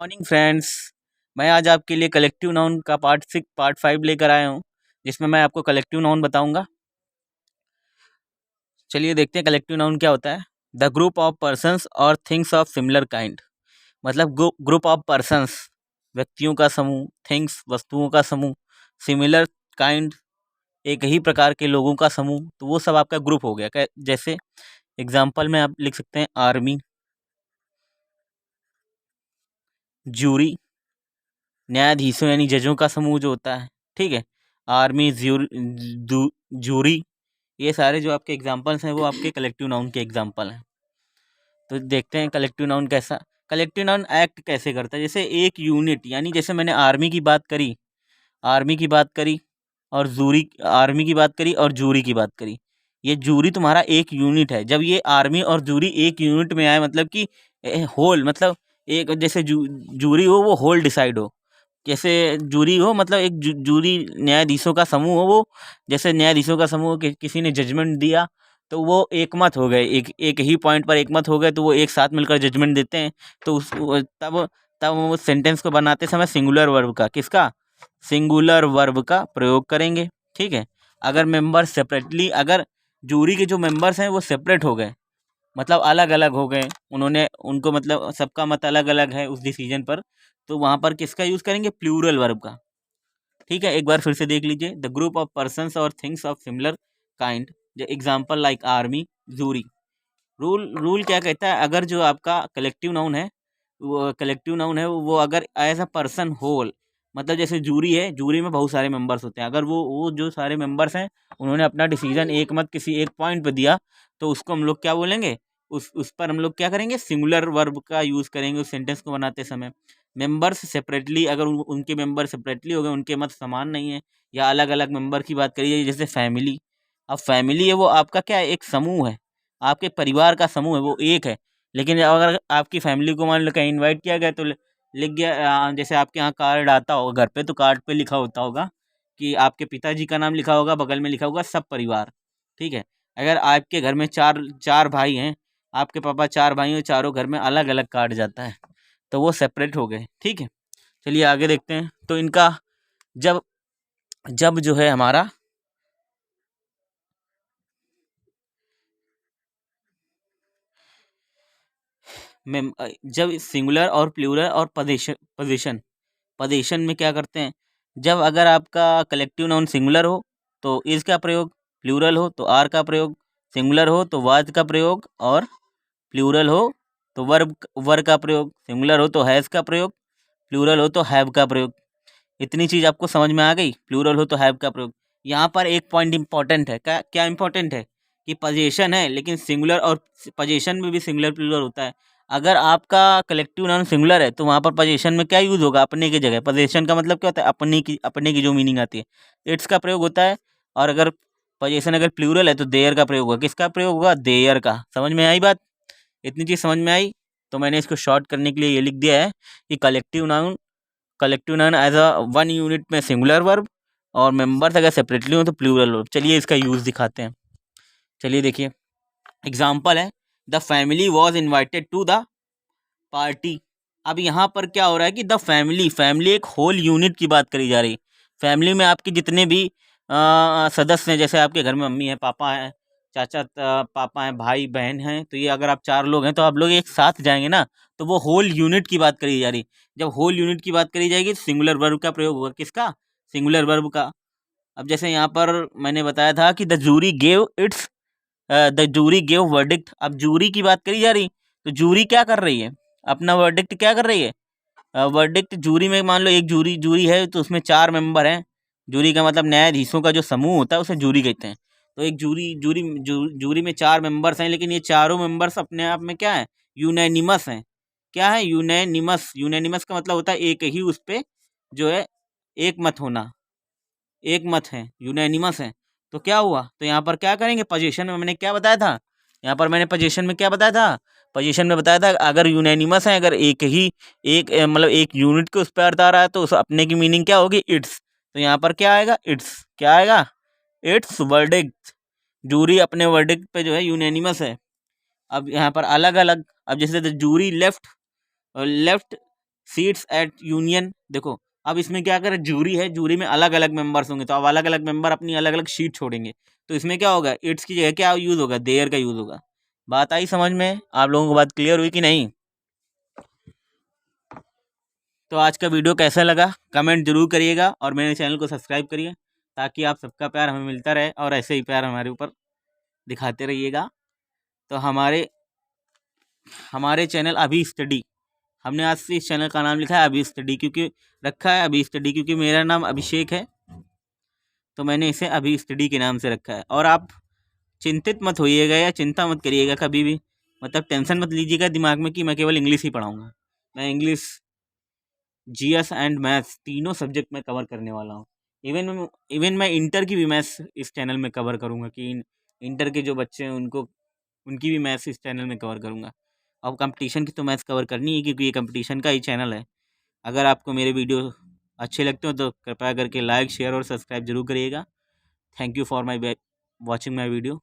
Morning friends. मैं आज आपके लिए कलेक्टिव नाउन का पार्ट 5 लेकर आया हूँ, जिसमें मैं आपको कलेक्टिव नाउन बताऊंगा। चलिए देखते हैं कलेक्टिव नाउन क्या होता है। द ग्रुप ऑफ पर्सन्स और थिंग्स ऑफ सिमिलर काइंड। मतलब ग्रुप ऑफ पर्सन्स व्यक्तियों का समूह, थिंग्स वस्तुओं का समूह, सिमिलर काइंड एक ही प्रकार के लोगों का समूह, तो वो सब आपका ग्रुप हो गया। जैसे एग्जाम्पल में आप लिख सकते हैं आर्मी, ज्यूरी, न्यायाधीशों यानी जजों का समूह जो होता है, ठीक है। आर्मी, जूरी, ये सारे जो आपके एग्जांपल्स हैं वो आपके कलेक्टिव नाउन के एग्जांपल हैं। तो देखते हैं कलेक्टिव नाउन कैसा, कलेक्टिव नाउन एक्ट कैसे करता है। जैसे एक यूनिट, यानी जैसे मैंने आर्मी की बात करी, आर्मी की बात करी और जूरी, आर्मी की बात करी और जूरी की बात करी। ये जूरी तुम्हारा एक यूनिट है। जब ये आर्मी और जूरी एक यूनिट में आए, मतलब कि होल, मतलब एक जैसे जूरी हो वो होल डिसाइड हो, जैसे जूरी हो मतलब एक जूरी न्यायाधीशों का समूह हो, वो जैसे न्यायाधीशों का समूह किसी ने जजमेंट दिया तो वो एकमत हो गए, एक एक ही पॉइंट पर एकमत हो गए, तो वो एक साथ मिलकर जजमेंट देते हैं। तो तब तब वो सेंटेंस को बनाते समय सिंगुलर वर्ब का, किसका, सिंगुलर वर्ब का प्रयोग करेंगे, ठीक है। अगर मेंबर सेपरेटली, अगर जूरी के जो मेंबर्स हैं वो सेपरेट हो गए, मतलब अलग अलग हो गए, उन्होंने उनको मतलब सबका मत अलग अलग है उस डिसीजन पर, तो वहाँ पर किसका यूज़ करेंगे, प्लूरल वर्ब का, ठीक है। एक बार फिर से देख लीजिए। द ग्रुप ऑफ पर्सन्स और things of similar kind, example like army, jury. Rule rule क्या कहता है, अगर जो आपका कलेक्टिव नाउन है, वो कलेक्टिव नाउन है वो अगर एज अ पर्सन होल, मतलब जैसे जूरी है, जूरी में बहुत सारे मेंबर्स होते हैं, अगर वो जो सारे मेंबर्स हैं उन्होंने अपना डिसीजन एक मत किसी एक पॉइंट पे दिया, तो उसको हम लोग क्या बोलेंगे, उस पर हम लोग क्या करेंगे, सिंगुलर वर्ब का यूज़ करेंगे उस सेंटेंस को बनाते समय। मेंबर्स सेपरेटली, अगर उनके मेंबर सेपरेटली हो गए, उनके मत समान नहीं है, या अलग अलग मेंबर की बात करिए, जैसे फैमिली। अब फैमिली है वो आपका क्या है, एक समूह है, आपके परिवार का समूह है, वो एक है। लेकिन अगर आपकी फैमिली को मान लो कहीं इनवाइट किया गया, तो लिख गया, जैसे आपके यहाँ कार्ड आता होगा घर पे, तो कार्ड पे लिखा होता होगा कि आपके पिताजी का नाम लिखा होगा, बगल में लिखा होगा सब परिवार, ठीक है। अगर आपके घर में चार चार भाई हैं, आपके पापा चार भाई हैं, चारों घर में अलग अलग कार्ड जाता है, तो वो सेपरेट हो गए, ठीक है। चलिए आगे देखते हैं। तो इनका जब जब जो है हमारा जब सिंगुलर और प्लूरल और पोजीशन पोजीशन में क्या करते हैं, जब अगर आपका कलेक्टिव नाउन सिंगुलर हो तो इज का प्रयोग, प्लूरल हो तो आर का प्रयोग, सिंगुलर हो तो वाज का प्रयोग, और प्लूरल हो तो वर का प्रयोग, सिंगुलर हो तो हैज़ का प्रयोग, प्लूरल हो तो हैव का प्रयोग। इतनी चीज़ आपको समझ में आ गई, प्लूरल हो तो हैव का प्रयोग। यहाँ पर एक पॉइंट इंपॉर्टेंट है, क्या क्या इंपॉर्टेंट है, कि पोजीशन है लेकिन सिंगुलर, और पोजीशन में भी सिंगुलर प्लूरल होता है। अगर आपका कलेक्टिव नाउन सिंगुलर है तो वहाँ पर पोजीशन में क्या यूज़ होगा, अपने की जगह। पोजीशन का मतलब क्या होता है, अपने की जो मीनिंग आती है, इट्स का प्रयोग होता है। और अगर पोजीशन अगर प्लूरल है तो देयर का प्रयोग होगा, किसका प्रयोग होगा, देयर का। समझ में आई बात, इतनी चीज़ समझ में आई। तो मैंने इसको शॉर्ट करने के लिए ये लिख दिया है कि collective noun as a one unit में सिंगुलर वर्ब, और मेंबर्स अगर सेपरेटली हो तो प्लूरल वर्ब। चलिए इसका यूज़ दिखाते हैं। चलिए देखिए, एग्जाम्पल है, the family was invited to the party. अब यहाँ पर क्या हो रहा है कि द फैमिली, फैमिली एक होल यूनिट की बात करी जा रही। फैमिली में आपके जितने भी सदस्य हैं, जैसे आपके घर में मम्मी है, पापा हैं, पापा हैं, भाई बहन हैं, तो ये अगर आप चार लोग हैं तो आप लोग एक साथ जाएंगे ना, तो वो होल यूनिट की बात करी जा रही। जब होल यूनिट की बात करी जाएगी तो सिंगुलर वर्ब का प्रयोग होगा, किसका, सिंगुलर वर्ब का। अब जैसे यहाँ पर मैंने बताया था कि द जूरी गेव वर्डिक्ट। अब जूरी की बात करी जा रही, तो जूरी क्या कर रही है, अपना वर्डिक्ट क्या कर रही है, वर्डिक्ट। जूरी में मान लो एक जूरी जूरी है तो उसमें चार मेंबर हैं। जूरी का मतलब न्यायाधीशों का जो समूह होता है उसे जूरी कहते हैं। तो एक जूरी में चार मेंबर्स हैं, लेकिन ये चारों मेंबर्स अपने आप में क्या है, यूनैनिमस हैं। क्या है, यूनैनिमस। यूनैनिमस का मतलब होता है एक ही उस पे जो है एक मत होना, एक मत है, यूनैनिमस है। तो क्या हुआ, तो यहाँ पर क्या करेंगे, पोजीशन में मैंने क्या बताया था, यहाँ पर मैंने पोजीशन में क्या बताया था, पोजीशन में बताया था अगर यूनैनिमस है, अगर एक ही मतलब एक यूनिट के उस पर अर्थ आ रहा है, तो उस अपने की मीनिंग क्या होगी, इट्स। तो यहाँ पर क्या आएगा, इट्स, क्या आएगा, इट्स वर्डिक्ट। जूरी अपने वर्डिक्ट पे जो है यूनैनिमस है। अब यहाँ पर अलग अलग, अब जैसे jury left, left seats at union, देखो अब इसमें क्या करें, जूरी है, जूरी में अलग अलग मेंबर्स होंगे, तो अब अलग अलग मेंबर अपनी अलग अलग सीट छोड़ेंगे, तो इसमें क्या होगा, इट्स की जगह क्या यूज़ होगा, देयर का यूज़ होगा। बात आई समझ में? आप लोगों को बात क्लियर हुई कि नहीं? तो आज का वीडियो कैसा लगा कमेंट जरूर करिएगा, और मेरे चैनल को सब्सक्राइब करिए, ताकि आप सबका प्यार हमें मिलता रहे और ऐसे ही प्यार हमारे ऊपर दिखाते रहिएगा। तो हमारे हमारे चैनल अभी स्टडी, हमने आज से इस चैनल का नाम लिखा है अभी स्टडी, क्योंकि रखा है अभी स्टडी, क्योंकि मेरा नाम अभिषेक है, तो मैंने इसे अभी स्टडी के नाम से रखा है। और आप चिंतित मत होइएगा या चिंता मत करिएगा कभी भी, मतलब टेंशन मत लीजिएगा दिमाग में कि मैं केवल इंग्लिश ही पढ़ाऊँगा। मैं इंग्लिश, जीएस एंड मैथ्स तीनों सब्जेक्ट में कवर करने वाला हूँ। इवन मैं इंटर की भी मैथ्स इस चैनल में कवर करूँगा, कि इंटर के जो बच्चे हैं उनकी भी मैथ्स इस चैनल में कवर करूँगा। अब कंपटीशन की तो मैथ्स कवर करनी है, क्योंकि ये कंपटीशन का ही चैनल है। अगर आपको मेरे वीडियो अच्छे लगते हो तो कृपया करके लाइक, शेयर और सब्सक्राइब जरूर करिएगा। Thank you for my watching my video.